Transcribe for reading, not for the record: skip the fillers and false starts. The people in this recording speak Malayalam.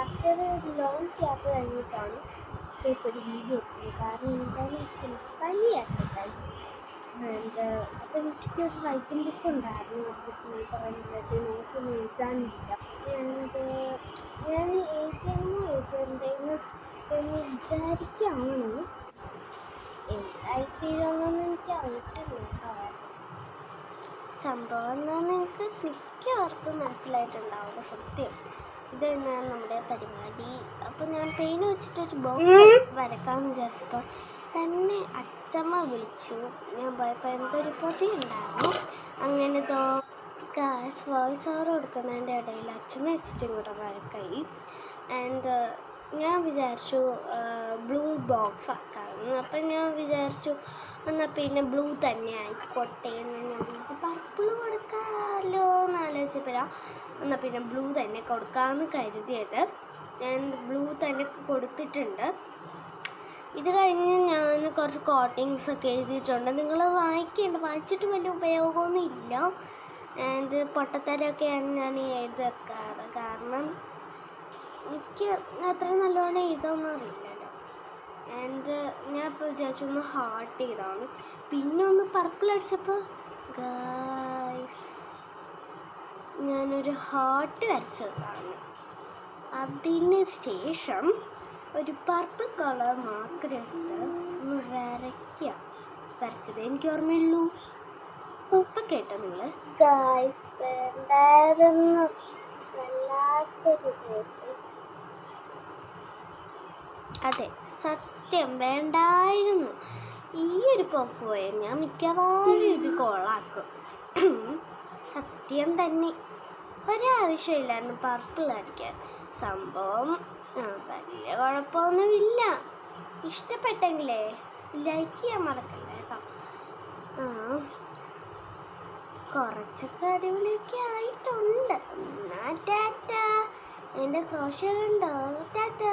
ആഫ്റ്റർ ലോങ് ഗ്യാപ്പ് കഴിഞ്ഞിട്ടാണ് ഇപ്പോൾ ഒരു വീഡിയോ ഇട്ടത്. കാരണം എന്താണെന്ന് വെച്ചാൽ പനിയായിരുന്നു. ആൻഡ് അപ്പോൾ എനിക്കൊരു റൈറ്റിംഗ് ബുക്ക് ഉണ്ടായിരുന്നു. പറയുന്നത് നോട്ടൊന്നും എഴുതാനില്ല. ആൻഡ് ഞാൻ എഴുതേണ്ടതെന്ന് എന്ന് വിചാരിക്കുകയാണ്. എന്തായിത്തീരുമെന്ന് എനിക്ക് അറിയത്തില്ല. സംഭവം എന്താണെന്ന് എനിക്ക് മിക്കവർക്കും മനസ്സിലായിട്ടുണ്ടാവുക സത്യം. ഇത് തന്നെയാണ് നമ്മുടെ പരിപാടി. അപ്പോൾ ഞാൻ പെയിൻ വെച്ചിട്ടൊരു ബോക്സ് വരക്കാമെന്ന് വിചാരിച്ചപ്പോൾ തന്നെ അച്ചമ്മ വിളിച്ചു. ഞാൻ പോയപ്പോൾ എന്തൊരു പൊതി ഉണ്ടായിരുന്നു. അങ്ങനെ വോയിസ് ഓവർ കൊടുക്കുന്നതിൻ്റെ ഇടയിൽ അച്ഛമ്മ വെച്ചിട്ടും കൂടെ വരക്കായി. ആൻഡ് ഞാൻ വിചാരിച്ചു ബ്ലൂ ബോക്സ് ആക്കാമെന്ന്. അപ്പം ഞാൻ വിചാരിച്ചു എന്നാൽ പിന്നെ ബ്ലൂ തന്നെ ആയിക്കോട്ടെ എന്ന് ഞാൻ വിചാരിച്ചു. പർപ്പിൾ കൊടുക്കാമല്ലോ എന്ന് ആലോചിച്ചപ്പോഴാണ് എന്നാൽ പിന്നെ ബ്ലൂ തന്നെ കൊടുക്കാമെന്ന് കരുതിയത്. ഞാൻ ബ്ലൂ തന്നെ കൊടുത്തിട്ടുണ്ട്. ഇത് കഴിഞ്ഞ് ഞാൻ കുറച്ച് കോട്ടിങ്സ് ഒക്കെ എഴുതിയിട്ടുണ്ട്. നിങ്ങൾ വായിച്ചിട്ട് വലിയ ഉപയോഗമൊന്നും ഇല്ല. ആൻഡ് പൊട്ടത്തരമൊക്കെയാണ് ഞാൻ എഴുതി വെക്കാറ്. കാരണം എനിക്ക് അത്ര നല്ലോണം എഴുതാമെന്ന് അറിയില്ലല്ലോ. ആൻഡ് ഞാൻ ഇപ്പോൾ വിചാരിച്ചു ഒന്ന് ഹാർട്ട് ചെയ്താണ്. പിന്നെ ഒന്ന് പർപ്പിൾ അടിച്ചപ്പോൾ ഗായ്സ് ഞാനൊരു ഹാർട്ട് വരച്ചതാണ്. അതിന് ശേഷം ഒരു പർപ്പിൾ കളർ മാർക്കർ എടുത്ത് ഒന്ന് വരച്ചത് എനിക്ക് ഓർമ്മയുള്ളൂ. ഇപ്പം കേട്ടോ നിങ്ങൾ ഗായ്സ് വേണ്ടായിരുന്നു. അതെ സത്യം വേണ്ടായിരുന്നു. ഈ ഒരു പോക്ക് പോയാൽ ഞാൻ മിക്കവാറും ഇത് കൊള്ളാക്കും. സത്യം തന്നെ ഒരാവശ്യമില്ലായിരുന്നു പർപ്പിൾ അടിക്കാൻ. സംഭവം വലിയ കുഴപ്പമൊന്നുമില്ല. ഇഷ്ടപ്പെട്ടെങ്കിലേ ലൈക്ക് ചെയ്യാൻ മറക്കല്ലേ കേട്ടോ. കുറച്ചൊക്കെ അടിപൊളിയൊക്കെ ആയിട്ടുണ്ട്. എന്നാ ടാറ്റ. എൻ്റെ ക്രോഷ്യ ഉണ്ടോ? ടാറ്റ.